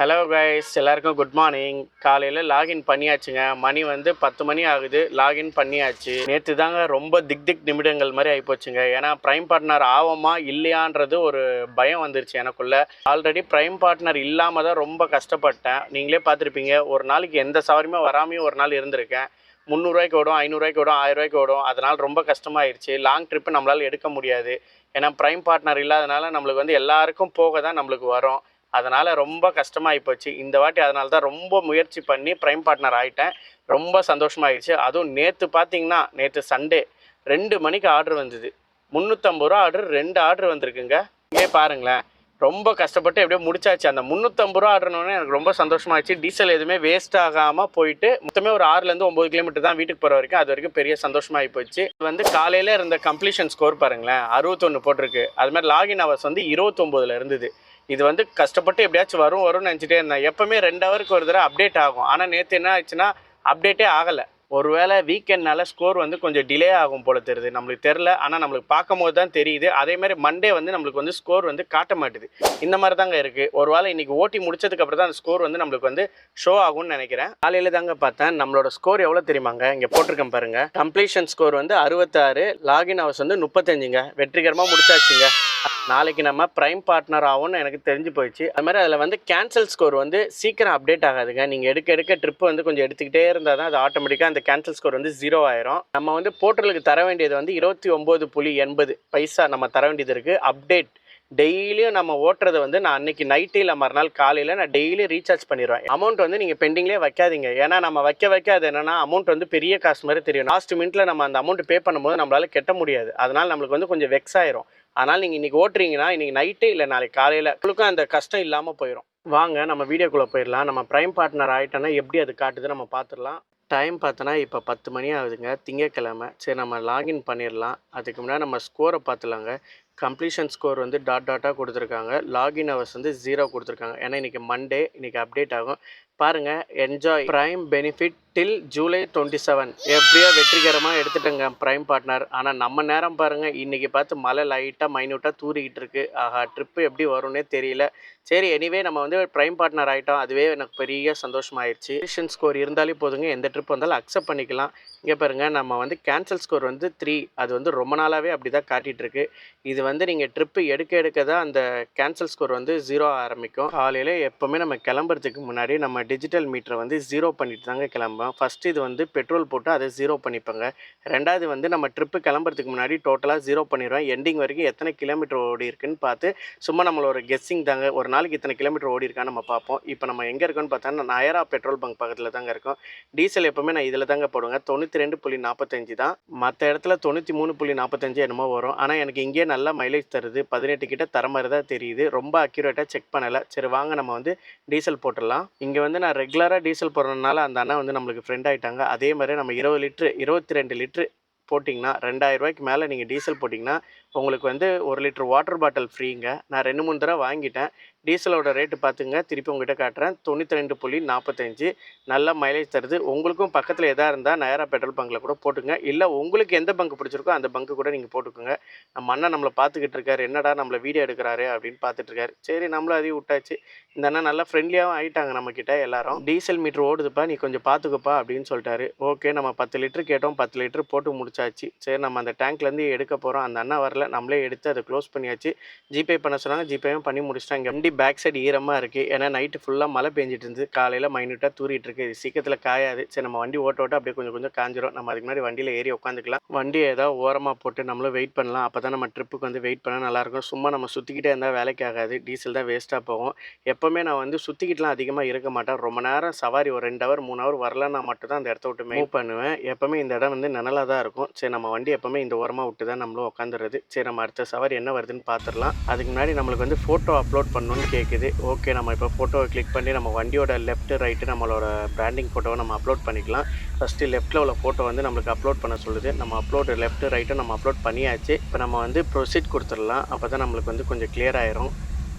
Hello guys, எல்லாருக்கும் good morning. காலையில் login பண்ணியாச்சுங்க. மணி வந்து 10 மணி ஆகுது. லாகின் பண்ணியாச்சு. நேற்று தாங்க ரொம்ப திக் நிமிடங்கள் மாதிரி ஆகிப்போச்சுங்க. ஏன்னா ப்ரைம் பார்ட்னர் ஆவோமா இல்லையான்றது ஒரு பயம் வந்துருச்சு எனக்குள்ள. ஆல்ரெடி ப்ரைம் பார்ட்னர் இல்லாமல் தான் ரொம்ப கஷ்டப்பட்டேன். நீங்களே பார்த்துருப்பீங்க, ஒரு நாளைக்கு எந்த சவாரியுமே வராமையும் ஒரு நாள் இருந்திருக்கேன். 300 ஓடும், 500 ஓடும், 1000 ஓடும். அதனால் ரொம்ப கஷ்டமாயிருச்சு. லாங் ட்ரிப்பு நம்மளால் எடுக்க முடியாது. ஏன்னா ப்ரைம் பார்ட்னர் இல்லாதனால நம்மளுக்கு வந்து எல்லாருக்கும் போக தான் நம்மளுக்கு வரும். அதனால் ரொம்ப கஷ்டமாகி போச்சு இந்த வாட்டி. அதனால தான் ரொம்ப முயற்சி பண்ணி ப்ரைம் பார்ட்னர் ஆகிட்டேன். ரொம்ப சந்தோஷமாகிடுச்சு. அதுவும் நேற்று பார்த்தீங்கன்னா, நேற்று சண்டே 2 மணிக்கு ஆர்டர் வந்தது. 350 ரூபா ஆர்டர், 2 ஆர்டர் வந்திருக்குங்க. இங்கே பாருங்களேன், ரொம்ப கஷ்டப்பட்டு எப்படியோ முடிச்சாச்சு. அந்த 350 ரூபா ஆர்டர்னோடனே எனக்கு ரொம்ப சந்தோஷமாகிடுச்சு. டீசல் எதுவுமே வேஸ்ட் ஆகாமல் போயிட்டு மொத்தமே ஒரு 6லேருந்து 9 கிலோமீட்டர் தான் வீட்டுக்கு போகிற வரைக்கும். அது வரைக்கும் பெரிய சந்தோஷமாகி போச்சு. இது வந்து காலையில் இருந்த கம்ப்ளீஷன் ஸ்கோர் பாருங்களேன், 61 போட்டிருக்கு. அது மாதிரி லாகின் ஹவர்ஸ் வந்து 29 இருந்தது. இது வந்து கஷ்டப்பட்டு எப்படியாச்சும் வரும்னு நினச்சிட்டே இருந்தேன். எப்போவுமே 2 ஹவருக்கு ஒரு தடவை அப்டேட் ஆகும். ஆனால் நேற்று என்ன ஆச்சுன்னா அப்டேட்டே ஆகலை. ஒருவேளை வீக்கெண்ட்னால ஸ்கோர் வந்து கொஞ்சம் டிலே ஆகும் போல தெரியுது. நம்மளுக்கு தெரில, ஆனால் நம்மளுக்கு பார்க்கும் போது தான் தெரியுது. அதேமாதிரி மண்டே வந்து நம்மளுக்கு வந்து ஸ்கோர் வந்து காட்ட மாட்டுது. இந்த மாதிரி தாங்க இருக்குது. ஒரு வேளை இன்றைக்கி ஓட்டி முடிச்சதுக்கப்புறம் தான் அந்த ஸ்கோர் வந்து நம்மளுக்கு வந்து ஷோ ஆகும்னு நினைக்கிறேன். காலையில் தாங்க பார்த்தேன். நம்மளோட ஸ்கோர் எவ்வளோ தெரியுமாங்க? இங்கே போட்டிருக்கேன் பாருங்கள். கம்ப்ளீஷன் ஸ்கோர் வந்து 66, லாகின் ஹவர்ஸ் வந்து 35ங்க. வெற்றிகரமாக முடிச்சாச்சுங்க. நாளைக்கு நம்ம ப்ரைம் பார்ட்னர் ஆகும்னு எனக்கு தெரிஞ்சு போயிடுச்சு. அது மாதிரி அதில் வந்து கேன்சல் ஸ்கோர் வந்து சீக்கிரம் அப்டேட் ஆகாதுங்க. நீங்கள் எடுக்க ட்ரிப்பு வந்து கொஞ்சம் எடுத்துக்கிட்டே இருந்தால் தான் அது ஆட்டோமேட்டிக்காக அந்த கேன்சல் ஸ்கோர் வந்து 0 ஆயிரும். நம்ம வந்து போர்ட்டலுக்கு தர வேண்டியது வந்து 29.80 நம்ம தர வேண்டியது இருக்குது. அப்டேட் டெய்லியும் நம்ம ஓட்டுறது வந்து நான் அன்றைக்கி நைட்டு இல்லை மறுநாள் காலையில் நான் டெய்லி ரீசார்ஜ் பண்ணிடுவேன். அமௌண்ட் வந்து நீங்கள் பெண்டிங்லேயே வைக்காதீங்க. ஏன்னா நம்ம வைக்க அது என்னென்னா அமௌண்ட் வந்து பெரிய காசு மாதிரி தெரியும். லாஸ்ட் மினிட்ல நம்ம அந்த அமௌண்ட் பே பண்ணும்போது நம்மளால் கட்ட முடியாது. அதனால் நம்மளுக்கு வந்து கொஞ்சம் வெக்ஸ் ஆயிரும். அதனால் நீங்கள் இன்றைக்கி ஓட்டுறீங்கன்னா இன்றைக்கி நைட்டு இல்லை நாளைக்கு காலையில் உங்களுக்கும் அந்த கஷ்டம் இல்லாமல் போயிடும். வாங்க நம்ம வீடியோக்குள்ளே போயிடலாம். நம்ம ப்ரைம் பார்ட்னர் ஆகிட்டோன்னா எப்படி அது காட்டுது நம்ம பார்த்துடலாம். டைம் பார்த்தோன்னா இப்போ 10 மணி ஆகுதுங்க, திங்கக்கிழமை. சரி, நம்ம லாகின் பண்ணிடலாம். அதுக்கு முன்னாடி நம்ம ஸ்கோரை பார்த்துலாங்க. கம்ப்ளீஷன் ஸ்கோர் வந்து டாட்டாக கொடுத்துருக்காங்க. லாகின் ஹவர்ஸ் வந்து 0 கொடுத்துருக்காங்க. ஏன்னா இன்றைக்கி மண்டே, இன்றைக்கி அப்டேட் ஆகும். பாருங்கள், என்ஜாய் ப்ரைம் பெனிஃபிட் டில் ஜூலை 27. எப்படியோ வெற்றிகரமாக எடுத்துட்டேங்க ப்ரைம் பார்ட்னர். ஆனால் நம்ம நேரம் பாருங்கள், இன்றைக்கி பார்த்து மழை லைட்டாக மைன்யூட்டாக தூரிக்கிட்டு இருக்குது. ஆஹா, ட்ரிப்பு எப்படி வரும்னே தெரியல. சரி, எனிவே நம்ம வந்து ப்ரைம் பார்ட்னர் ஆகிட்டோம். அதுவே எனக்கு பெரிய சந்தோஷமாயிடுச்சு. கம்ப்ளீஷன் ஸ்கோர் இருந்தாலே போதுங்க, எந்த ட்ரிப் வந்தாலும் அக்செப்ட் பண்ணிக்கலாம். இங்கே பாருங்கள், நம்ம வந்து கேன்சல் ஸ்கோர் வந்து 3. அது வந்து ரொம்ப நாளாகவே அப்படி தான் காட்டிகிட்ருக்கு. இது வந்து நீங்கள் ட்ரிப்பு எடுக்க தான் அந்த கேன்சல் ஸ்கோர் வந்து 0 ஆரம்பிக்கும். காலையில் எப்போவுமே நம்ம கிளம்புறதுக்கு முன்னாடி நம்ம டிஜிட்டல் மீட்டரை வந்து 0 பண்ணிட்டு தாங்க கிளம்புவோம். ஃபஸ்ட்டு இது வந்து பெட்ரோல் போட்டு அதை 0 பண்ணிப்போங்க. ரெண்டாவது வந்து நம்ம ட்ரிப்பு கிளம்புறதுக்கு முன்னாடி டோட்டலாக 0 பண்ணிடுவோம். எண்டிங் வரைக்கும் எத்தனை கிலோமீட்டர் ஓடி இருக்குன்னு பார்த்து சும்மா நம்மளோட கெஸ்ஸிங் தாங்க. ஒரு நாளைக்கு இத்தனை கிலோமீட்டர் ஓடி இருக்கான்னு நம்ம பார்ப்போம். இப்போ நம்ம எங்கே இருக்கோன்னு பார்த்தோன்னா நயரா பெட்ரோல் பங்க் பக்கத்தில் தாங்க இருக்கோம். டீசல் எப்போவுமே நான் இதில் தாங்க போடுவேங்க. 92.45 தான். மற்ற இடத்துல 93.45 என்னமோ வரும். ஆனால் எனக்கு இங்கேயே நல்லா மைலேஜ் தருது. 18 கிட்ட தர மாதிரி தான் தெரியுது. ரொம்ப அக்யூரேட்டாக செக் பண்ணலை. சரி வாங்க நம்ம வந்து டீசல் போட்டுடலாம். இங்கே வந்து நான் ரெகுலராக டீசல் போடுறதுனால அந்த அண்ணா வந்து நம்மளுக்கு ஃப்ரெண்ட் ஆகிட்டாங்க. அதே மாதிரி நம்ம 20 லிட்ரு 22 லிட்ரு போட்டிங்கன்னா 2000 ரூபாய்க்கு மேலே நீங்கள் டீசல் போட்டிங்கன்னா உங்களுக்கு வந்து 1 லிட்டர் வாட்டர் பாட்டில் ஃப்ரீங்க. நான் 2-3 தடவை வாங்கிட்டேன். டீசலோட ரேட்டு பார்த்துங்க, திருப்பி உங்கள்கிட்ட காட்டுறேன். 92.45 நல்ல மைலேஜ் தருது. உங்களுக்கும் பக்கத்தில் எதாக இருந்தால் நயரா பெட்ரோல் பங்கில் கூட போட்டுங்க. இல்லை உங்களுக்கு எந்த பங்கு பிடிச்சிருக்கோ அந்த பங்கு கூட நீங்கள் போட்டுக்கோங்க. நம்ம அண்ணன் நம்மளை பார்த்துக்கிட்டு இருக்காரு, என்னடா நம்மளை வீடியோ எடுக்கிறாரு அப்படின்னு பார்த்துட்ருக்காரு. சரி, நம்மளும் அதையும் விட்டாச்சு. இந்த அண்ணன் நல்லா ஃப்ரெண்ட்லியாகவும் ஆகிட்டாங்க நம்மக்கிட்ட எல்லாரும். டீசல் மீட்ரு ஓடுதுப்பா, நீ கொஞ்சம் பார்த்துக்கப்பா அப்படின்னு சொல்லிட்டாரு. ஓகே, நம்ம 10 லிட்டரு கேட்டோம், 10 லிட்டரு போட்டு முடிச்சாச்சு. சரி, நம்ம அந்த டேங்க்லேருந்து எடுக்க போகிறோம். அந்த அண்ணா வரல, நம்மளே எடுத்து அதை க்ளோஸ் பண்ணியாச்சு. ஜிபே பண்ண சொன்னாங்க, ஜிபேவும் பண்ணி முடிச்சிட்டாங்க. வண்டி பேக் சைடு ஈரமாக இருக்குது. ஏன்னா நைட்டு ஃபுல்லாக மழை பெஞ்சிட்டு இருந்துச்சு. காலையில் மைன்யூட்டாக தூரிட்டு இருக்குது. இது சீக்கிரத்தில் காயாது. சரி, நம்ம வண்டி ஓட்ட அப்படியே கொஞ்சம் காஞ்சிரும். நம்ம அதுக்கு முன்னாடி வண்டியில் ஏறி உட்காந்துக்கலாம். வண்டியை ஏதாவது ஓரமாக போட்டு நம்மளும் வெயிட் பண்ணலாம். அப்போ தான் நம்ம ட்ரிப்புக்கு வந்து வெயிட் பண்ணால் நல்லாயிருக்கும். சும்மா நம்ம சுற்றிக்கிட்டே இருந்தால் வேலைக்கு ஆகாது. டீசல் தான் வேஸ்ட்டாக போகும். எப்போவுமே நான் வந்து சுற்றிக்கிட்டுலாம் அதிகமாக இருக்க மாட்டேன். ரொம்ப நேரம் சவாரி ஒரு 2 ஹவர் 3 ஹவர் வரலன்னா மட்டும் தான் அந்த இடத்த விட்டு மூவ் பண்ணுவேன். எப்போவுமே இந்த இடம் வந்து நிழலாக தான் இருக்கும். சரி, நம்ம வண்டி எப்போவுமே இந்த ஓரமாக விட்டு தான் நம்மளும் உட்காந்துறது. சரி, நம்ம அடுத்த சவாரி என்ன வருதுன்னு பார்த்துடலாம். அதுக்கு முன்னாடி நம்மளுக்கு வந்து ஃபோட்டோ அப்லோட் பண்ணணும்னு கேட்குது. ஓகே, நம்ம இப்போ ஃபோட்டோவை கிளிக் பண்ணி நம்ம வண்டியோட லெஃப்ட் ரைட்டு நம்மளோட பிராண்டிங் ஃபோட்டோவை நம்ம அப்லோட் பண்ணிக்கலாம். ஃபஸ்ட்டு லெஃப்ட்டில் உள்ள ஃபோட்டோ வந்து நம்மளுக்கு அப்லோட் பண்ண சொல்லுது. நம்ம அப்லோடு லெஃப்ட்டு ரைட்டும் நம்ம அப்லோட் பண்ணியாச்சு. இப்போ நம்ம வந்து ப்ரொசீட் கொடுத்துடலாம். அப்போ தான் நம்மளுக்கு வந்து கொஞ்சம் கிளியர் ஆயிரும்.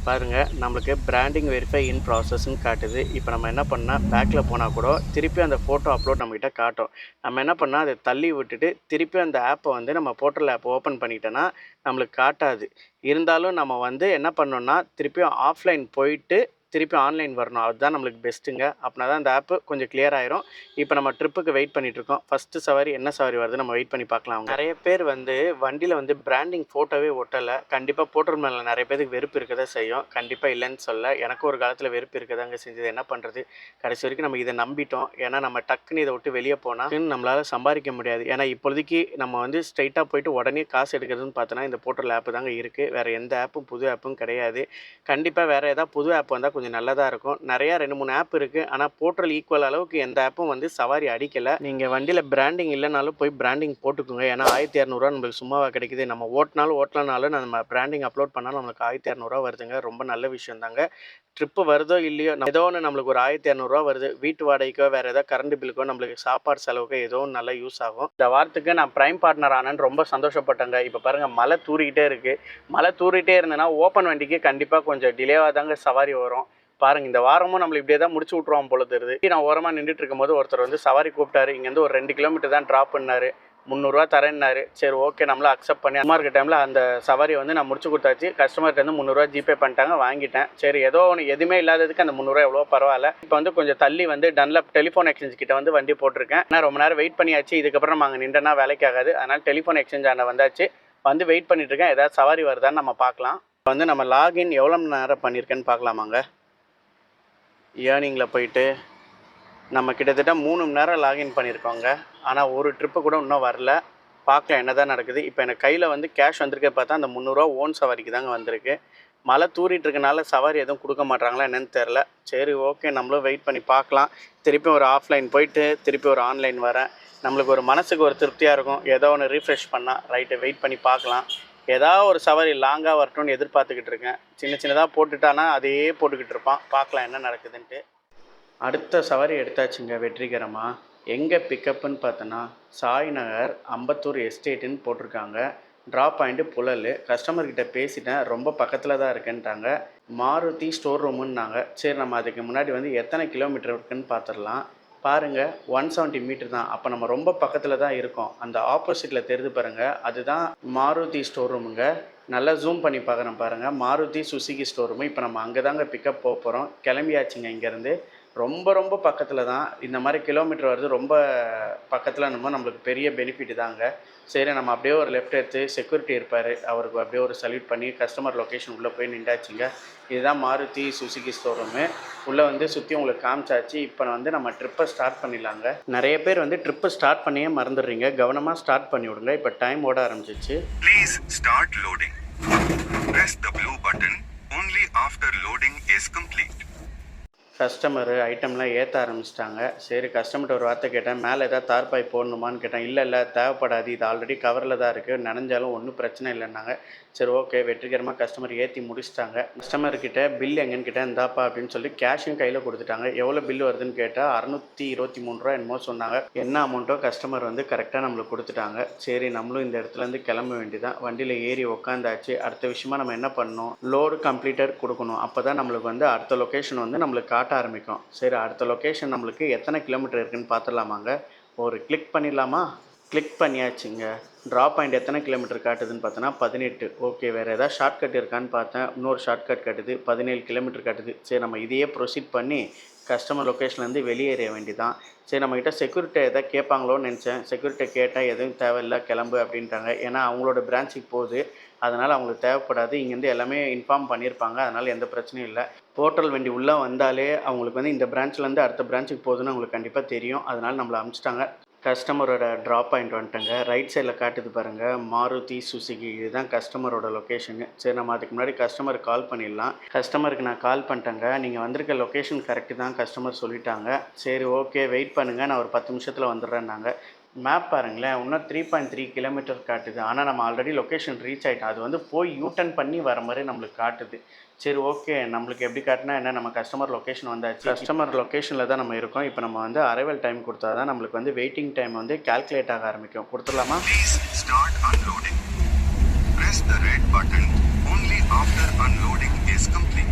பாருங்கள், நம்மளுக்கு பிராண்டிங் வெரிஃபை இன் ப்ராசஸ்ன்னு காட்டுது. இப்போ நம்ம என்ன பண்ணால் பேக்கில் போனால் கூட திருப்பி அந்த ஃபோட்டோ அப்லோட் நம்மகிட்ட காட்டும். நம்ம என்ன பண்ணால் அதை தள்ளி விட்டுட்டு திருப்பி அந்த ஆப்பை வந்து நம்ம போர்ட்டல் ஆப் ஓப்பன் பண்ணிட்டோன்னா நம்மளுக்கு காட்டாது. இருந்தாலும் நம்ம வந்து என்ன பண்ணோன்னா திருப்பியும் ஆஃப்லைன் போயிட்டு திருப்பி ஆன்லைன் வரணும். அதுதான் நம்மளுக்கு பெஸ்ட்டுங்க. அப்படின்னா தான் இந்த ஆப்பு கொஞ்சம் கிளியர் ஆயிரும். இப்போ நம்ம ட்ரிப்புக்கு வெயிட் பண்ணிகிட்ருக்கோம். ஃபஸ்ட்டு சவாரி என்ன சவாரி வருது நம்ம வெயிட் பண்ணி பார்க்கலாம். நிறைய பேர் வந்து வண்டியில் வந்து பிராண்டிங் ஃபோட்டோவே ஒட்டலை. கண்டிப்பாக போட்டர் மேலே நிறைய பேருக்கு வெறுப்பு இருக்க தான் செய்யும். கண்டிப்பாக இல்லைன்னு சொல்ல, எனக்கும் ஒரு காலத்தில் வெறுப்பு இருக்க தாங்க செஞ்சது. என்ன பண்ணுறது, கடைசி வரைக்கும் நம்ம இதை நம்பிட்டோம். ஏன்னா நம்ம டக்குன்னு இதை விட்டு வெளியே போனால் நம்மளால் சம்பாதிக்க முடியாது. ஏன்னா இப்போதைக்கு நம்ம வந்து ஸ்ட்ரைட்டாக போயிட்டு உடனே காசு எடுக்கிறதுன்னு பார்த்தோன்னா இந்த போர்ட்டல் ஆப்பு தாங்க இருக்குது. வேறு எந்த ஆப்பும் புது ஆப்பும் கிடையாது. கண்டிப்பாக வேறு ஏதாவது புது ஆப் வந்தால் கொஞ்சம் நல்லதாக இருக்கும். நிறையா 2-3 ஆப் இருக்குது. ஆனால் போர்ட்டல் ஈக்குவல் அளவுக்கு எந்த ஆப்பும் வந்து சவாரி அடிக்கலை. நீங்கள் வண்டியில் பிராண்டிங் இல்லைனாலும் போய் பிராண்டிங் போட்டுக்கோங்க. ஏன்னா 1200 நம்மளுக்கு சும்மாவாக கிடைக்குது. நம்ம ஓட்டினாலும் நம்ம பிராண்டிங் அப்லோட் பண்ணாலும் நம்மளுக்கு 1200 வருதுங்க. ரொம்ப நல்ல விஷயம் தாங்க. ட்ரிப்பு வருதோ இல்லையோ, ஏதோ ஒன்று நம்மளுக்கு ஒரு 1200 வருது. வீட்டு வாடகைக்கோ வேறு ஏதோ கரண்ட் பில்லுக்கோ நம்மளுக்கு சாப்பாடு செலவுக்கோ ஏதோ ஒன்று நல்லா யூஸ் ஆகும். இந்த வாரத்துக்கு நான் ப்ரைம் பார்ட்னர் ஆனேன்னு ரொம்ப சந்தோஷப்பட்டேங்க. இப்போ பாருங்கள், மழை தூறிக்கிட்டே இருக்குது. மழை தூறிட்டே இருந்ததுன்னா ஓப்பன் வண்டிக்கு கண்டிப்பாக கொஞ்சம் டிலேவாக தாங்க சவாரி வரும். பாருங்கள், இந்த வாரமும் நம்மளுக்கு இப்படியே தான் முடிச்சு விட்ருவோம் போல தெரியுது. நான் ஓரமாக நின்றுட்டு இருக்கும்போது ஒருத்தர் வந்து சவாரி கூப்பிட்டாரு. இங்கேருந்து ஒரு 2 கிலோமீட்டர் தான் ட்ராப் பண்ணார். 300 தரேன்னாரு. சரி, ஓகே, நம்மளும் அக்செப்ட் பண்ணி அம்மா இருக்க டைமில் அந்த சவாரியை வந்து நான் முடிச்சு கொடுத்தாச்சு. கஸ்டமர்கிட்ட 300 ஜிபே பண்ணிட்டாங்க, வாங்கிட்டேன். சரி, ஏதோ ஒன்று எதுவுமே இல்லாததுக்கு அந்த 300 எவ்வளோ பரவாயில்ல. இப்போ வந்து கொஞ்சம் தள்ளி வந்து டன்லப் டெலிஃபோன் எக்ஸ்சேஞ்ச் கிட்ட வந்து வண்டி போட்டிருக்கேன். நான் ரொம்ப நேரம் வெயிட் பண்ணியாச்சு. இதுக்கப்புறம் நம்ம அங்கே நின்றனா வேலைக்கு ஆகாது. அதனால் டெலிஃபோன் எக்ஸ்சேஞ்ச் ஆன வந்தாச்சு. வந்து வெயிட் பண்ணிட்டு இருக்கேன். ஏதாவது சவாரி வருதான்னு நம்ம பார்க்கலாம். இப்போ வந்து நம்ம லாகின் எவ்வளோ நேரம் பண்ணியிருக்கேன்னு பார்க்கலாமாங்க. ஏர்னிங்கில் போயிட்டு நம்ம கிட்டத்தட்ட 3 மணி நேரம் லாகின் பண்ணியிருக்கோங்க. ஆனால் ஒரு ட்ரிப்பு கூட இன்னும் வரல. பார்க்கலாம் என்ன தான் நடக்குது. இப்போ எனக்கு கையில் வந்து கேஷ் வந்திருக்கே பார்த்தா அந்த 300 ஓன் சவாரிக்கு தாங்க வந்திருக்கு. மழை தூரிட்டு இருக்கனால சவாரி எதுவும் கொடுக்க மாட்டாங்களா என்னன்னு தெரில. சரி, ஓகே, நம்மளும் வெயிட் பண்ணி பார்க்கலாம். திருப்பி ஒரு ஆஃப்லைன் போயிட்டு திருப்பி ஒரு ஆன்லைன் வரேன். நம்மளுக்கு ஒரு மனசுக்கு ஒரு திருப்தியாக இருக்கும். ஏதோ ஒன்று ரீஃப்ரெஷ் பண்ணால் ரைட்டு, வெயிட் பண்ணி பார்க்கலாம். ஏதாவது ஒரு சவாரி லாங்காக வரட்டும்னு எதிர்பார்த்துக்கிட்டு இருக்கேன். சின்னதாக போட்டுட்டானா அதையே போட்டுக்கிட்டு இருப்பான். பார்க்கலாம் என்ன நடக்குதுன்ட்டு. அடுத்த சவாரி எடுத்தாச்சுங்க வெற்றிகரமாக. எங்கே பிக்கப்புன்னு பார்த்தோன்னா சாய் நகர் அம்பத்தூர் எஸ்டேட்டுன்னு போட்டிருக்காங்க. Drop point Puzhal. கஸ்டமர்கிட்ட பேசிட்டேன், ரொம்ப பக்கத்தில் தான் இருக்குன்ட்டாங்க. மாருதி ஸ்டோர் ரூமுன்னாங்க. சரி, நம்ம அதுக்கு முன்னாடி வந்து எத்தனை கிலோமீட்டர் இருக்குன்னு பார்த்துடலாம். பாருங்கள், 170 மீட்டர் தான். அப்போ நம்ம ரொம்ப பக்கத்தில் தான் இருக்கோம். அந்த ஆப்போசிட்டில் தெரிது பாருங்கள், அதுதான் மாருதி ஸ்டோர் ரூமுங்க. நல்லா ஜூம் பண்ணி பார்க்குறேன் பாருங்கள், மாருதி சுசுகி ஸ்டோர் ரூமு. இப்போ நம்ம அங்கே தாங்க பிக்கப் போக போகிறோம். கிளம்பியாச்சுங்க இங்கேருந்து. ரொம்ப பக்கத்தில் தான். இந்த மாதிரி கிலோமீட்டர் வருது, ரொம்ப பக்கத்தில் நம்மளுக்கு பெரிய பெனிஃபிட் தாங்க. சரி, நம்ம அப்படியே ஒரு லெஃப்ட் எடுத்து செக்யூரிட்டி இருப்பார், அவருக்கு அப்படியே ஒரு சல்யூட் பண்ணி கஸ்டமர் லொக்கேஷன் உள்ளே போய் நின்றாச்சுங்க. இதுதான் மாருதி சுசுகி ஸ்டோர் ரூமு. உள்ளே வந்து சுற்றி உங்களுக்கு காமிச்சாச்சு. இப்போ வந்து நம்ம ட்ரிப்பை ஸ்டார்ட் பண்ணிடலாங்க. நிறைய பேர் வந்து ட்ரிப்பை ஸ்டார்ட் பண்ணியே மறந்துடுறீங்க. கவனமாக ஸ்டார்ட் பண்ணி விடுங்க. இப்போ டைம் ஓட ஆரம்பிச்சிச்சு. Please start loading. Press the blue button only after loading is complete. Customer ஐட்டம்லாம் ஏற்ற ஆரம்பிச்சிட்டாங்க. சரி, கஸ்டமர்கிட்ட ஒரு வார்த்தை கேட்டேன், மேலே ஏதாவது தார்பாய் போடணுமான்னு கேட்டேன். இல்லை தேவைப்படாது, இது ஆல்ரெடி கவரில் தான் இருக்குது, நனைஞ்சாலும் ஒன்றும் பிரச்சனை இல்லைன்னாங்க. சரி, ஓகே, வெற்றிகரமாக கஸ்டமர் ஏற்றி முடிச்சிட்டாங்க. கஸ்டமர்கிட்ட பில் எங்கன்னு கேட்டேன். இந்தாப்பா அப்படின்னு சொல்லி கேஷையும் கையில் கொடுத்துட்டாங்க. எவ்வளோ பில் வருதுன்னு கேட்டால் 623 ரூபா என்னமோ சொன்னாங்க. என்ன அமௌண்ட்டோ கஸ்டமர் வந்து கரெக்டாக நம்மளுக்கு கொடுத்துட்டாங்க. சரி, நம்மளும் இந்த இடத்துலேருந்து கிளம்ப வேண்டியதான். வண்டியில் ஏறி உக்காந்தாச்சு. அடுத்த விஷயமா நம்ம என்ன பண்ணணும், லோடு கம்ப்ளீட்டர் கொடுக்கணும். அப்போ தான் நம்மளுக்கு வந்து அடுத்த லொக்கேஷன் வந்து நம்மளுக்கு காட்ட ஆரம்பிக்கும். சரி, அடுத்த லொக்கேஷன் நம்மளுக்கு எத்தனை கிலோமீட்டர் இருக்குன்னு பார்த்துடலாமாங்க. ஒரு கிளிக் பண்ணிடலாமா. கிளிக் பண்ணியாச்சுங்க. ட்ராப் பாயிண்ட் எத்தனை கிலோமீட்டர் காட்டுதுன்னு பார்த்தோன்னா 18. ஓகே, வேறு ஏதாவது ஷார்ட்கட் இருக்கான்னு பார்த்தேன். இன்னொரு ஷார்ட்கட் காட்டுது, 17 கிலோமீட்டர் காட்டுது. சரி, நம்ம இதையே ப்ரொசீட் பண்ணி கஸ்டமர் லொக்கேஷன்லேருந்து வெளியேற வேண்டியதான். சரி, நம்மக்கிட்ட செக்யூரிட்டி எதாவது கேட்பாங்களோன்னு நினச்சேன். செக்யூரிட்டி கேட்டால் எதுவும் தேவையில்லை, கிளம்பு அப்படின்ட்டாங்க. ஏன்னா அவங்களோட பிரான்ச்சுக்கு போகுது, அதனால் அவங்களுக்கு தேவைப்படாது. இங்கேருந்து எல்லாமே இன்ஃபார்ம் பண்ணியிருப்பாங்க, அதனால் எந்த பிரச்சனையும் இல்லை. போர்ட்டல் வண்டி உள்ளே வந்தாலே அவங்களுக்கு வந்து இந்த பிரான்ச்லேருந்து அடுத்த பிரான்ச்சுக்கு போகுதுன்னு அவங்களுக்கு கண்டிப்பாக தெரியும். அதனால் நம்மளை அனுப்பிச்சிட்டாங்க. கஸ்டமரோட ட்ராப் பாயிண்ட் வந்துட்டேங்க. ரைட் சைடில் காட்டுது பாருங்கள், மாருதி சுசுகி. இதுதான் கஸ்டமரோட லொக்கேஷனு. சரி, நம்ம அதுக்கு முன்னாடி கஸ்டமருக்கு கால் பண்ணிடலாம். கஸ்டமருக்கு நான் கால் பண்ணிட்டேங்க. நீங்கள் வந்திருக்க லொக்கேஷன் கரெக்டு தான் கஸ்டமர் சொல்லிட்டாங்க. சரி, ஓகே, வெயிட் பண்ணுங்கள், நான் ஒரு 10 நிமிஷத்தில் வந்துடுறேன்னாங்க. மேப் பாருங்களேன், இன்னும் 3.3 கிலோமீட்டர் காட்டுது. ஆனால் நம்ம ஆல்ரெடி லொக்கேஷன் ரீச் ஆகிட்டோம். அது வந்து போய் யூட்டன் பண்ணி வர மாதிரி நம்மளுக்கு காட்டுது. சரி, ஓகே, நம்மளுக்கு எப்படி காட்டினா என்ன, நம்ம கஸ்டமர் லொக்கேஷன் வந்தாச்சு. கஸ்டமர் லொக்கேஷனில் தான் நம்ம இருக்கோம். இப்போ நம்ம வந்து அரைவல் டைம் கொடுத்தா தான் நம்மளுக்கு வந்து வெயிட்டிங் டைம் வந்து கால்குலேட் ஆக ஆரம்பிக்கும். கொடுத்துடலாமா. Please start unloading. Press the red button only after unloading is complete.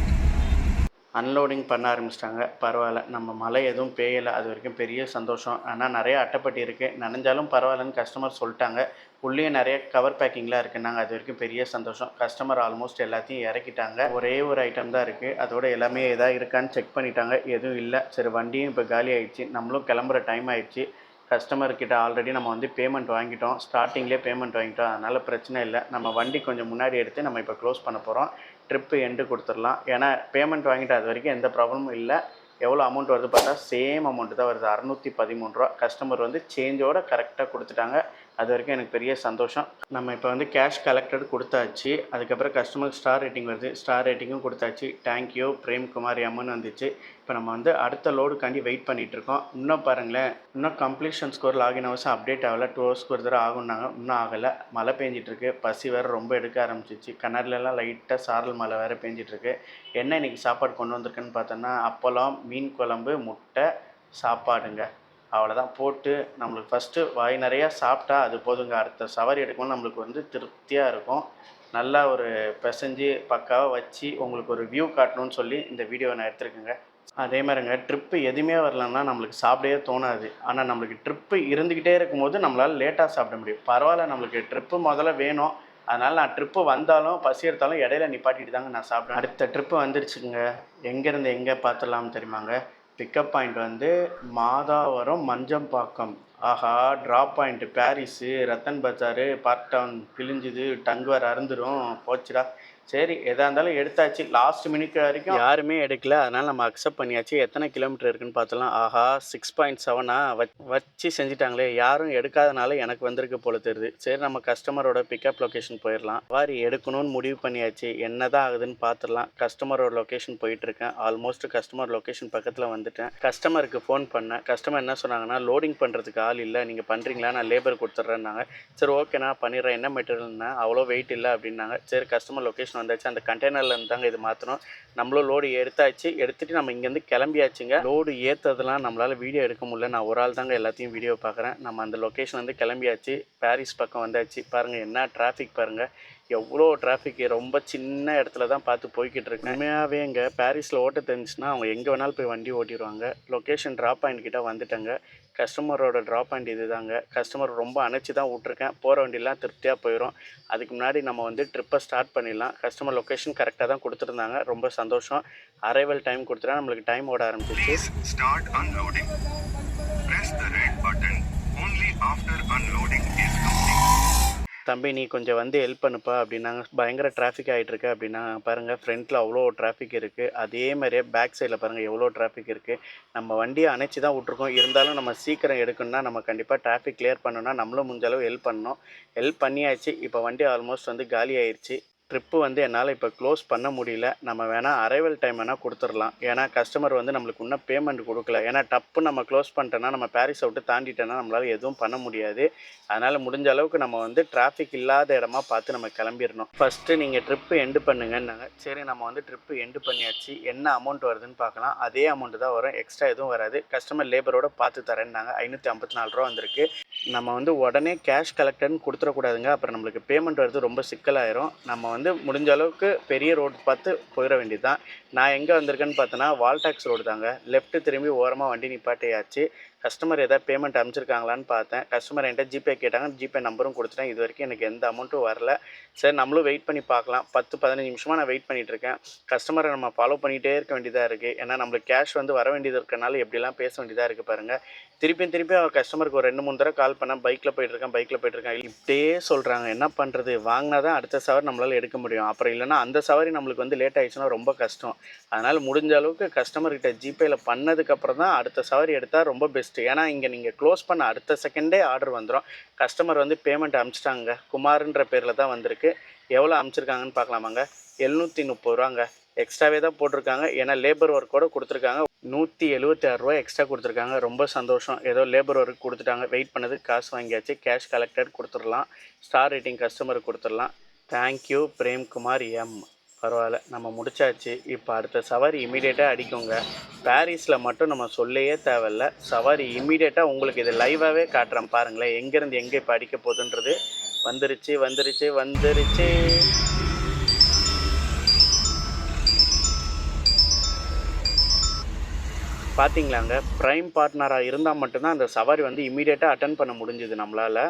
Unloading பண்ண ஆரம்பிச்சிட்டாங்க. பரவாயில்ல, நம்ம மழை எதுவும் பெய்யலை, அது வரைக்கும் பெரிய சந்தோஷம். ஆனால் நிறைய அட்டைப்பட்டி இருக்குது, நனைஞ்சாலும் பரவாயில்லன்னு கஸ்டமர் சொல்லிட்டாங்க. உள்ளே நிறைய கவர் பேக்கிங்லாம் இருக்குன்னாங்க, அது வரைக்கும் பெரிய சந்தோஷம். கஸ்டமர் ஆல்மோஸ்ட் எல்லாத்தையும் இறக்கிட்டாங்க. ஒரே ஒரு ஐட்டம் தான் இருக்குது, அதோட எல்லாமே எதாவது இருக்கான்னு செக் பண்ணிட்டாங்க. எதுவும் இல்லை. சரி, வண்டியும் இப்போ காலி ஆகிடுச்சு, நம்மளும் கிளம்புற டைம் ஆகிடுச்சு. கஸ்டமர்கிட்ட ஆல்ரெடி நம்ம வந்து பேமெண்ட் வாங்கிட்டோம், ஸ்டார்டிங்லேயே பேமெண்ட் வாங்கிட்டோம், அதனால் பிரச்சனை இல்லை. நம்ம வண்டி கொஞ்சம் முன்னாடி எடுத்து நம்ம இப்போ க்ளோஸ் பண்ண போகிறோம். ட்ரிப்பு எண்டு கொடுத்துடலாம். ஏன்னா பேமெண்ட் வாங்கிட்டு அது வரைக்கும் எந்த ப்ராப்ளமும் இல்லை. எவ்வளோ அமௌண்ட் வருது பார்த்தா சேம் அமௌண்ட்டு தான் வருது, 613 ரூபா. கஸ்டமர் வந்து சேஞ்சோடு கரெக்டாக கொடுத்துட்டாங்க. அது வரைக்கும் எனக்கு பெரிய சந்தோஷம். நம்ம இப்போ வந்து கேஷ் கலெக்டட் கொடுத்தாச்சு. அதுக்கப்புறம் கஸ்டமருக்கு ஸ்டார் ரேட்டிங் வருது, ஸ்டார் ரேட்டிங்கும் கொடுத்தாச்சு. தேங்க்யூ பிரேம்குமார் எம்னு வந்துச்சு. இப்போ நம்ம வந்து அடுத்த லோடுக்காண்டி வெயிட் பண்ணிகிட்ருக்கோம். இன்னும் பாருங்களேன், இன்னும் completion score login hours update ஆகலை. 2 ஹவர்ஸ்க்கு ஒரு தடவை ஆகுனாங்க, இன்னும் ஆகலை. மழை பெஞ்சிட்ருக்கு, பசி வேறு ரொம்ப எடுக்க ஆரம்பிச்சிச்சு. கண்ணாடிலலாம் லைட்டாக சாரல் மழை வேறு பெஞ்சிட்ருக்கு. என்ன இன்றைக்கி சாப்பாடு கொண்டு வந்திருக்குன்னு பார்த்தோன்னா, அப்பளம், மீன் குழம்பு, முட்டை, சாப்பாடுங்க. அவ்வளோதான் போட்டு நம்மளுக்கு ஃபஸ்ட்டு வாய் நிறையா சாப்பிட்டா அது போதுங்க. அடுத்த சவாரி எடுக்கும்போது நம்மளுக்கு வந்து திருப்தியாக இருக்கும். நல்லா ஒரு பிசைஞ்சு பக்காவாக வச்சு உங்களுக்கு ஒரு வியூ காட்டணும்னு சொல்லி இந்த வீடியோவை நான் எடுத்துருக்கேங்க. அதே மாதிரிங்க, ட்ரிப்பு எதுவுமே வரலன்னா நம்மளுக்கு சாப்பிடவே தோணாது. ஆனால் நம்மளுக்கு ட்ரிப்பு இருந்துக்கிட்டே இருக்கும்போது நம்மளால் லேட்டாக சாப்பிட முடியும். பரவாயில்ல, நம்மளுக்கு ட்ரிப்பு முதல்ல வேணும். அதனால் நான் ட்ரிப்பு வந்தாலும் பசி எடுத்தாலும் இடையில நிப்பாட்டிட்டு தாங்க நான் சாப்பிடுவேன். அடுத்த ட்ரிப்பு வந்துருச்சுங்க. எங்கேருந்து எங்கே பார்த்துடலாம்னு தெரியுமாங்க? பிக்கப் பாயிண்ட் வந்து மாதாவரம், மஞ்சம்பாக்கம். ஆஹா, ட்ராப் பாயிண்ட்டு பாரிஸு, ரத்தன் பஜாரு, பார்க் டவுன் கிழிஞ்சுது, டங்கு வேறு அருந்துடும், போச்சுடா. சரி, எதாக இருந்தாலும் எடுத்தாச்சு. லாஸ்ட் மினிட் வரைக்கும் யாருமே எடுக்கல, அதனால் நம்ம அக்செப்ட் பண்ணியாச்சு. எத்தனை கிலோமீட்டர் இருக்குன்னு பார்த்தலாம். ஆஹா, 6.7 வச்சு செஞ்சுட்டாங்களே. யாரும் எடுக்காதனால எனக்கு வந்திருக்கு போல தெரியுது. சரி, நம்ம கஸ்டமரோட பிக்கப் லொக்கேஷன் போயிடலாம். சவாரி எடுக்கணும்னு முடிவு பண்ணியாச்சு. என்ன தான் ஆகுதுன்னு பார்த்துடலாம். கஸ்டமரோட லொக்கேஷன் போயிட்டுருக்கேன். ஆல்மோஸ்ட் கஸ்டமர் லொக்கேஷன் பக்கத்தில் வந்துட்டேன். கஸ்டமருக்கு ஃபோன் பண்ணேன். கஸ்டமர் என்ன சொன்னாங்கன்னா, லோடிங் பண்ணுறதுக்கு ஆள் இல்லை, நீங்கள் பண்ணுறீங்களா, நான் லேபர் கொடுத்துட்றேன்னாங்க. சரி, ஓகே, நான் பண்ணிடுறேன். என்ன மெட்டீரியல்னா, அவ்வளோ வெயிட் இல்லை அப்படின்னாங்க. சரி, கஸ்டமர் லொக்கேஷன் வந்தாச்சு. அந்த கண்டெய்னர்லேருந்து தாங்க இது மாற்றணும். நம்மளும் லோடு எடுத்தாச்சு. எடுத்துகிட்டு நம்ம இங்கேருந்து கிளம்பியாச்சுங்க. லோடு ஏற்றதெல்லாம் நம்மளால் வீடியோ எடுக்க முடியல. நான் ஒரு ஆள் தாங்க எல்லாத்தையும் வீடியோ பார்க்குறேன். நம்ம அந்த லொக்கேஷன் வந்து கிளம்பியாச்சு. பாரிஸ் பக்கம் வந்தாச்சு. பாருங்கள் என்ன டிராஃபிக் பாருங்கள், எவ்வளோ டிராஃபிக். ரொம்ப சின்ன இடத்துல தான் பார்த்து போய்கிட்டு இருக்கேன். உண்மையாகவே இங்கே பாரிஸில் ஓட்ட தெரிஞ்சுன்னா அவங்க எங்கே வேணாலும் போய் வண்டி ஓட்டிடுவாங்க. லொக்கேஷன் ட்ராப் பாயிண்ட் கிட்ட வந்துட்டேங்க. கஸ்டமரோட ட்ராப் பாயிண்ட் இது தாங்க. கஸ்டமர் ரொம்ப அணைச்சி தான் விட்ருக்கேன். போகிற வண்டிலாம் திருப்தியாக போயிடும். அதுக்கு முன்னாடி நம்ம வந்து ட்ரிப்பை ஸ்டார்ட் பண்ணிடலாம். கஸ்டமர் லொக்கேஷன் கரெக்டாக தான் கொடுத்துருந்தாங்க, ரொம்ப சந்தோஷம். அரைவல் டைம் கொடுத்துட்டா நம்மளுக்கு டைம் ஓட ஆரம்பிச்சிச்சு. Please start unloading. Press the red button only after unloading is complete. தம்பி, நீ கொஞ்சம் வந்து ஹெல்ப் பண்ணுப்பா அப்படின்னாங்க. பயங்கர டிராஃபிக் ஆகிட்டுருக்கு அப்படின்னா. பாருங்கள், ஃப்ரண்ட்டில் அவ்வளோ டிராஃபிக் இருக்குது. அதே மாதிரியே பேக் சைடில் பாருங்கள் எவ்வளோ டிராஃபிக் இருக்குது. நம்ம வண்டியை அணைச்சி தான் விட்ருக்கோம். இருந்தாலும் நம்ம சீக்கிரம் எடுக்கணும்னா நம்ம கண்டிப்பாக டிராஃபிக் கிளியர் பண்ணணும்னா நம்மளும் முடிஞ்ச அளவு ஹெல்ப் பண்ணணும். ஹெல்ப் பண்ணியாச்சு. இப்போ வண்டி ஆல்மோஸ்ட் வந்து காலி ஆயிடுச்சு. ட்ரிப்பு வந்து என்னால் இப்போ க்ளோஸ் பண்ண முடியல. நம்ம வேணால் அரைவல் டைம் வேணால் கொடுத்துடலாம். ஏன்னா கஸ்டமர் வந்து நம்மளுக்கு இன்னும் பேமெண்ட் கொடுக்கல. ஏன்னா டப்பு நம்ம க்ளோஸ் பண்ணிட்டோன்னா, நம்ம பாரிஸை விட்டு தாண்டிட்டோன்னா நம்மளால் எதுவும் பண்ண முடியாது. அதனால் முடிஞ்ச அளவுக்கு நம்ம வந்து டிராஃபிக் இல்லாத இடமா பார்த்து நம்ம கிளம்பிடணும். ஃபஸ்ட்டு நீங்கள் ட்ரிப்பு எண்டு பண்ணுங்கன்னாங்க. சரி, நம்ம வந்து ட்ரிப்பு எண்டு பண்ணியாச்சு. என்ன அமௌண்ட் வருதுன்னு பார்க்கலாம். அதே அமௌண்ட்டு தான் வரும், எக்ஸ்ட்ரா எதுவும் வராது. கஸ்டமர் லேபரோட பார்த்து தரேன்னாங்க. 554 ரூபா வந்திருக்கு. நம்ம வந்து உடனே கேஷ் கலெக்டர்னு கொடுத்துடக்கூடாதுங்க. அப்புறம் நம்மளுக்கு பேமெண்ட் வருது ரொம்ப சிக்கலாயிரும். நம்ம வந்து முடிஞ்ச அளவுக்கு பெரிய ரோடு பார்த்து போயிட வேண்டியது தான். நான் எங்கே வந்திருக்கேன்னு பார்த்தோன்னா, வால்டாக்ஸ் ரோடு தாங்க. லெஃப்ட்டு திரும்பி ஓரமாக வண்டி நிப்பாட்டியாச்சு. கஸ்டமர் எதாவது பேமெண்ட் அனுப்பிச்சிருக்காங்களான்னு பார்த்தேன். கஸ்டமர் என்கிட்ட ஜிபே கேட்டாங்க, ஜிபே நம்பரும் கொடுத்துட்டேன். இது வரைக்கும் எனக்கு எந்த அமௌண்ட்டும் வரல. சரி, நம்மளும் வெயிட் பண்ணி பார்க்கலாம். 10-15 நிமிஷமாக நான் வெயிட் பண்ணிகிட்ருக்கேன். கஸ்டமரை நம்ம ஃபாலோ பண்ணிகிட்டே இருக்க வேண்டியதாக இருக்குது. ஏன்னா நம்மளுக்கு கேஷ் வந்து வர வேண்டியது இருக்கனால எப்படிலாம் பேச வேண்டியதாக இருக்குது பாருங்கள். திருப்பி அவர் கஸ்டமருக்கு ஒரு 2-3 தடவை கால் பண்ணால் பைக்கில் போயிட்டுருக்கேன் இப்படியே சொல்கிறாங்க. என்ன பண்ணுறது? வாங்கினா தான் அடுத்த சவாரி நம்மளால் எடுக்க முடியும். அப்புறம் இல்லைனா அந்த சவாரி நம்மளுக்கு வந்து லேட் ஆகிடுச்சுன்னா ரொம்ப கஷ்டம். அதனால் முடிஞ்ச அளவுக்கு கஸ்டமர்கிட்ட ஜிபேயில் பண்ணதுக்கப்புறம் தான் அடுத்த சவாரி எடுத்தால் ரொம்ப பெஸ்ட்டு. ஏன்னா இங்கே நீங்கள் க்ளோஸ் பண்ண அடுத்த செகண்டே ஆர்டர் வந்துடும். கஸ்டமர் வந்து பேமெண்ட் அனுப்பிச்சிட்டாங்க. குமார்ன்ற பேரில் தான் வந்திருக்கு. எவ்வளோ அனுப்பிச்சிருக்காங்கன்னு பார்க்கலாமாங்க? 730 ரூபாங்க. எக்ஸ்ட்ராவே தான் போட்டிருக்காங்க. ஏன்னா லேபர் ஒர்க்கோடு கொடுத்துருக்காங்க. 176 ரூபா எக்ஸ்ட்ரா கொடுத்துருக்காங்க. ரொம்ப சந்தோஷம். ஏதோ லேபர் ஒர்க் கொடுத்துட்டாங்க. வெயிட் பண்ணதுக்கு காசு வாங்கியாச்சு. கேஷ் கலெக்டட் கொடுத்துடலாம். ஸ்டார் ரேட்டிங் கஸ்டமருக்கு கொடுத்துடலாம். Thank you Premkumar M. பரவாயில்ல, நம்ம முடிச்சாச்சு. இப்போ அடுத்த சவாரி இமீடியட்டாக அடிக்குங்க. பாரிஸில் மட்டும் நம்ம சொல்லையே தேவையில்ல. சவாரி இமீடியட்டாக உங்களுக்கு இது லைவாகவே காட்டுறேன் பாருங்களேன். எங்கேருந்து எங்கே இப்போ அடிக்க போகுதுன்றது. வந்துருச்சு. பார்த்தீங்களாங்க, ப்ரைம் பார்ட்னராக இருந்தால் மட்டும்தான் அந்த சவாரி வந்து இமீடியட்டாக அட்டெண்ட் பண்ண முடிஞ்சுது நம்மளால்.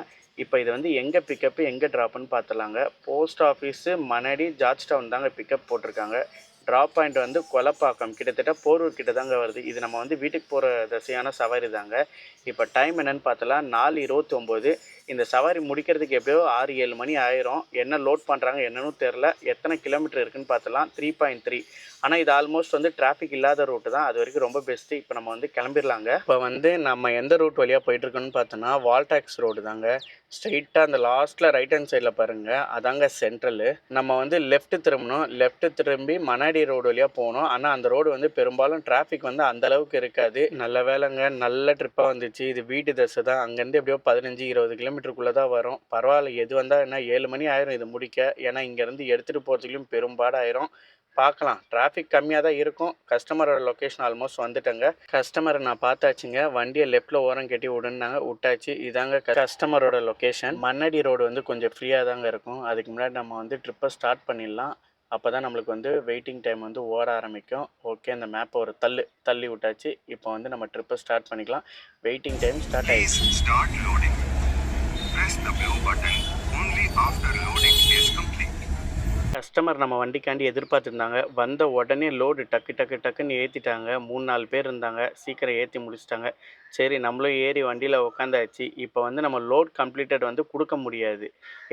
இப்போ இது வந்து எங்கே பிக்கப்பு எங்கே ட்ராப்புன்னு பார்த்துலாங்க. போஸ்ட் ஆஃபீஸு மணடி ஜார்ஜ் டவுன் தாங்க பிக்கப் போட்டிருக்காங்க. ட்ராப் பாயிண்ட் வந்து கொலப்பாக்கம், கிட்டத்தட்ட போரூர் கிட்ட தாங்க வருது. இது நம்ம வந்து வீட்டுக்கு போகிற திசையான சவாரி தாங்க. இப்போ டைம் என்னென்னு பார்த்தலாம் 4:29. இந்த சவாரி முடிக்கிறதுக்கு எப்படியோ 6-7 மணி ஆயிரும். என்ன லோட் பண்ணுறாங்க என்னன்னு தெரில. எத்தனை கிலோமீட்டர் இருக்குதுன்னு பார்த்தலாம் 3.3. ஆனால் இது ஆல்மோஸ்ட் வந்து டிராஃபிக் இல்லாத ரூட்டு தான். அது வரைக்கும் ரொம்ப பெஸ்ட்டு. இப்போ நம்ம வந்து கிளம்பிடலாங்க. இப்போ வந்து நம்ம எந்த ரூட் வழியாக போயிட்டுருக்கோன்னு பார்த்தோன்னா வால்டாக்ஸ் ரோடு தாங்க. ஸ்ட்ரெயிட்டாக அந்த லாஸ்ட்டில் ரைட் ஹேண்ட் சைடில் பாருங்கள், அதாங்க சென்ட்ரலு. நம்ம வந்து லெஃப்ட்டு திரும்பணும். லெஃப்ட்டு திரும்பி மணாடி ரோடு வழியாக போகணும். ஆனால் அந்த ரோடு வந்து பெரும்பாலும் டிராஃபிக் வந்து அந்தளவுக்கு இருக்காது. நல்ல வேலைங்க, நல்ல ட்ரிப்பாக வந்துச்சு. இது வீட்டு தசை தான். அங்கேருந்து எப்படியோ 15-20 கிலோமீட்டருக்குள்ளே தான் வரும். பரவாயில்ல, எது வந்தால் என்ன 7 மணி ஆயிரும் இது முடிக்க. ஏன்னா இங்கேருந்து எடுத்துகிட்டு போகிறதுக்குலையும் பெரும்பாடாயிரும். பார்க்கலாம், டிராஃபிக் கம்மியாக தான் இருக்கும். கஸ்டமரோட லொக்கேஷன் ஆல்மோஸ்ட் வந்துட்டேங்க. கஸ்டமரை நான் பார்த்தாச்சுங்க. வண்டியை லெஃப்ட்டில் ஓரம் கட்டி விடுன்னாங்க, விட்டாச்சு. இதாங்க கஸ்டமரோட லொக்கேஷன். மண்ணடி ரோடு வந்து கொஞ்சம் ஃப்ரீயாக தாங்க இருக்கும். அதுக்கு முன்னாடி நம்ம வந்து ட்ரிப்பை ஸ்டார்ட் பண்ணிடலாம். அப்போ தான் நம்மளுக்கு வந்து வெயிட்டிங் டைம் வந்து ஓட ஆரம்பிக்கும். ஓகே, அந்த மேப்பை ஒரு தள்ளி விட்டாச்சு. இப்போ வந்து நம்ம ட்ரிப்பை ஸ்டார்ட் பண்ணிக்கலாம். வெயிட்டிங் டைம் ஸ்டார்ட் ஆகிடுச்சு. Start loading. Press the blue button only after loading is complete. Customer நம்ம வண்டிக்காண்டி எதிர்பார்த்துருந்தாங்க. வந்த உடனே லோடு டக்குன்னு ஏற்றிட்டாங்க. 3-4 பேர் இருந்தாங்க. சீக்கிரம் ஏற்றி முடிச்சிட்டாங்க. சரி, நம்மளும் ஏறி வண்டியில் உட்காந்தாச்சு. இப்போ வந்து நம்ம லோட் கம்ப்ளீட்டட் வந்து கொடுக்க முடியாது.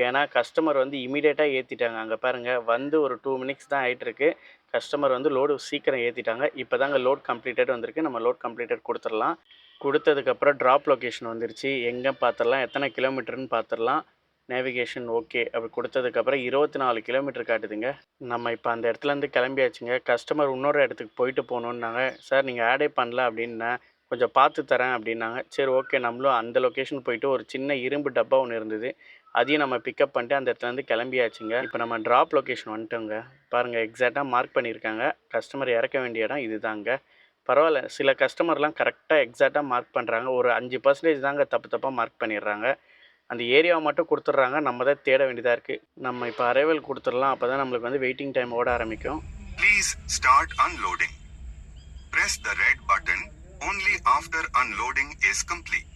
ஏன்னா கஸ்டமர் வந்து இமீடியட்டாக ஏற்றிட்டாங்க. அங்கே பாருங்கள், வந்து ஒரு 2 மினிட்ஸ் தான் ஆகிட்டுருக்கு. கஸ்டமர் வந்து லோடு சீக்கிரம் ஏற்றிட்டாங்க. இப்போ தாங்க லோட் கம்ப்ளீட்டட் வந்திருக்கு. நம்ம லோட் கம்ப்ளீட்டட் கொடுத்துடலாம். கொடுத்ததுக்கப்புறம் ட்ராப் லொக்கேஷன் வந்துருச்சு. எங்கே பார்த்துடலாம், எத்தனை கிலோமீட்டர்னு பார்த்துடலாம். நேவிகேஷன் ஓகே அப்படி கொடுத்ததுக்கப்புறம் 24 கிலோமீட்டர் காட்டுதுங்க. நம்ம இப்போ அந்த இடத்துலேருந்து கிளம்பியாச்சுங்க. கஸ்டமர் இன்னொரு இடத்துக்கு போயிட்டு போகணுன்னாங்க. சார் நீங்கள் ஆடே பண்ணல அப்படின்னேன். கொஞ்சம் பார்த்து தரேன் அப்படின்னாங்க. சரி ஓகே, நம்மளும் அந்த லொக்கேஷன் போயிட்டு ஒரு சின்ன இரும்பு டப்பா ஒன்று இருந்தது, அதையும் நம்ம பிக்கப் பண்ணிட்டு அந்த இடத்துலேருந்து கிளம்பியாச்சுங்க. இப்போ நம்ம ட்ராப் லொக்கேஷன் வந்துட்டோங்க. பாருங்கள், எக்ஸாக்டாக மார்க் பண்ணியிருக்காங்க. கஸ்டமர் இறக்க வேண்டிய இடம் இது தாங்க. பரவாயில்ல, சில கஸ்டமர்லாம் கரெக்டாக எக்ஸாக்டாக மார்க் பண்ணுறாங்க. ஒரு 5% தாங்க தப்பாக மார்க் பண்ணிடுறாங்க. அந்த ஏரியாவை மட்டும் கொடுத்துட்றாங்க. நம்ம தான் தேட வேண்டியதாக இருக்குது. நம்ம இப்போ அரைவல் கொடுத்துடலாம். அப்போ தான் நம்மளுக்கு வந்து வெயிட்டிங் டைம் ஓட ஆரம்பிக்கும். Please start unloading. Press the red button only after unloading is complete.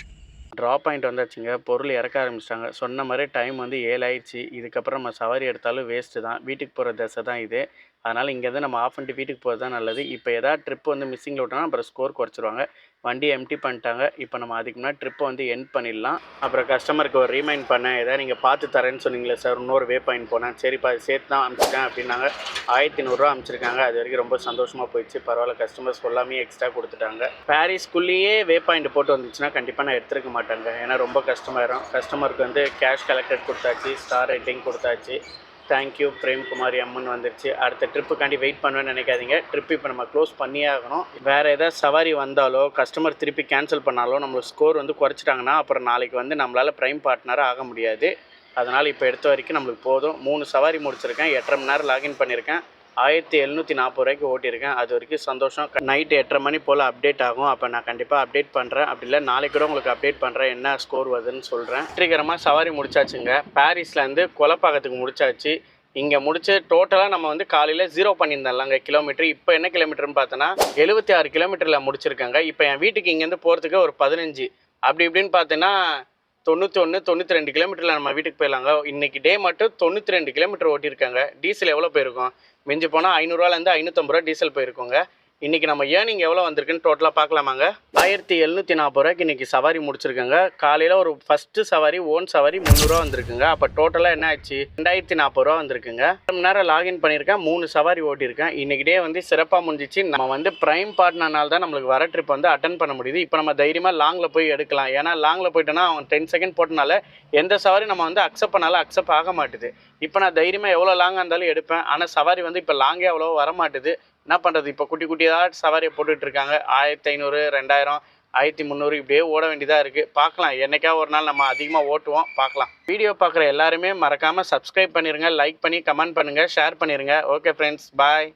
Drop point வந்தாச்சுங்க. பொருள் இறக்க ஆரம்பிச்சிட்டாங்க. சொன்ன மாதிரி டைம் வந்து 7 ஆயிடுச்சு. இதுக்கப்புறம் நம்ம சவாரி எடுத்தாலும் வேஸ்ட்டு தான். வீட்டுக்கு போகிற தசை தான் இது. அதனால் இங்கேருந்து நம்ம ஆஃப் பண்ணிட்டு வீட்டுக்கு போகிறது தான் நல்லது. இப்போ எதாவது ட்ரிப் வந்து மிஸ்ஸிங்கில் விட்டோம்னா அப்புறம் ஸ்கோர் குறைச்சிருவாங்க. வண்டியை எம்டி பண்ணிட்டாங்க. இப்போ நம்ம அதுக்கு முன்னாடி ட்ரிப்பை வந்து எண்ட் பண்ணிடலாம். அப்புறம் கஸ்டமருக்கு ஒரு ரீமைண்ட் பண்ணேன். எதாவது நீங்கள் பார்த்து தரேன்னு சொன்னீங்களே சார், இன்னொரு வே பாயிண்ட் போனேன். சரிப்பா, அது சேர்த்து தான் அனுப்பிச்சிட்டேன் அப்படின்னாங்க. 1100 அனுப்பிச்சிருக்காங்க. அது வரைக்கும் ரொம்ப சந்தோஷமாக போயிடுச்சு. பரவாயில்ல, கஸ்டமர்ஸ் எல்லாமே எக்ஸ்ட்ரா கொடுத்துட்டாங்க. பாரிஸ்குள்ளேயே வே பாயிண்ட் போட்டு வந்துச்சுன்னா கண்டிப்பாக நான் எடுத்துருக்க மாட்டேங்க. ஏன்னா ரொம்ப கஷ்டமாயிரும். கஸ்டமருக்கு வந்து கேஷ் கலெக்டட் கொடுத்தாச்சு, ஸ்டார் ரேட்டிங் கொடுத்தாச்சு. தேங்க்யூ பிரேம்குமாரி அம்மன் வந்துருச்சு. அடுத்த ட்ரிப்புக்காண்டி வெயிட் பண்ணுவேன்னு நினைக்காதீங்க. ட்ரிப்பு இப்போ நம்ம க்ளோஸ் பண்ணியே ஆகணும். வேறு ஏதாவது சவாரி வந்தாலோ கஸ்டமர் திருப்பி கேன்சல் பண்ணாலோ நம்மளுக்கு ஸ்கோர் வந்து குறைச்சிட்டாங்கன்னா அப்புறம் நாளைக்கு வந்து நம்மளால் ப்ரைம் பார்ட்னராக ஆக முடியாது. அதனால் இப்போ எடுத்த வரைக்கும் நம்மளுக்கு போதும். 3 சவாரி முடிச்சிருக்கேன். 8.5 மணி நேரம் லாகின் பண்ணியிருக்கேன். 1740 ரூபாய்க்கு ஓட்டியிருக்கேன். அது வரைக்கும் சந்தோஷம். நைட்டு 8:30 மணி போல் அப்டேட் ஆகும். அப்போ நான் கண்டிப்பாக அப்டேட் பண்ணுறேன். அப்படி இல்லை நாளைக்கு கூட உங்களுக்கு அப்டேட் பண்ணுறேன், என்ன ஸ்கோர் வருதுன்னு சொல்கிறேன். வெற்றிகரமாக சவாரி முடிச்சாச்சுங்க. பாரிஸ்லேருந்து கொலப்பாக்கத்துக்கு முடிச்சாச்சு. இங்கே முடிச்சு டோட்டலாக நம்ம வந்து காலையில் 0 பண்ணியிருந்தோம்லங்க கிலோமீட்டர். இப்போ என்ன கிலோமீட்டர்னு பார்த்தோன்னா 76 கிலோமீட்டரில் முடிச்சிருக்காங்க. இப்போ என் வீட்டுக்கு இங்கேருந்து போகிறதுக்கு ஒரு 15 அப்படி இப்படின்னு பார்த்தீங்கன்னா 91 92 கிலோமீட்டரில் நம்ம வீட்டுக்கு போயிடலாங்க. இன்றைக்கி டே மட்டும் 92 கிலோமீட்டர் ஓட்டியிருக்காங்க. டீசல் எவ்வளோ போயிருக்கும்? மிஞ்சி போனால் 500ரூவாலேருந்து 550 ரூபா டீசல் போயிருக்கோங்க. இன்றைக்கி நம்ம ஏர்னிங் எவ்வளோ வந்திருக்குன்னு டோட்டலாக பார்க்கலாமாங்க. 1740 ரூபாய்க்கு இன்றைக்கி சவாரி முடிச்சிருக்கேங்க. காலையில் ஒரு ஃபஸ்ட்டு சவாரி ஓன் சவாரி 300 ரூபா வந்திருக்குங்க. அப்போ டோட்டலாக என்ன ஆச்சு 2040 ரூபா வந்திருக்குங்க. 1 மணி நேரம் லாகின் பண்ணியிருக்கேன். 3 சவாரி ஓட்டியிருக்கேன். இன்றைக்கி டே வந்து சிறப்பாக முடிஞ்சிச்சு. நம்ம வந்து ப்ரைம் பார்ட்னர்னால தான் நம்மளுக்கு வர ட்ரிப் வந்து அட்டன் பண்ண முடியுது. இப்போ நம்ம தைரியமாக லாங்கில் போய் எடுக்கலாம். ஏன்னா லாங்கில் போயிட்டோன்னா அவன் 10 செகண்ட் போட்டனால எந்த சவாரி நம்ம வந்து அக்செப்ட் பண்ணாலும் அக்செப்ட் ஆக மாட்டுது. இப்போ நான் தைரியமாக எவ்வளோ லாங்காக இருந்தாலும் எடுப்பேன். ஆனால் சவாரி வந்து இப்போ லாங்கே அவ்வளோ வர மாட்டுது. என்ன பண்ணுறது, இப்போ குட்டி குட்டியாக சவாரியை போட்டுட்ருக்காங்க. 1500 2000 1300 இப்படியே ஓட வேண்டியதாக இருக்குது. பார்க்கலாம், என்னைக்கா ஒரு நாள் நம்ம அதிகமாக ஓட்டுவோம். பார்க்கலாம். வீடியோ பார்க்குற எல்லாருமே மறக்காமல் சப்ஸ்கிரைப் பண்ணிடுங்க, லைக் பண்ணி கமெண்ட் பண்ணுங்கள், ஷேர் பண்ணிடுங்க. ஓகே ஃப்ரெண்ட்ஸ், பாய்.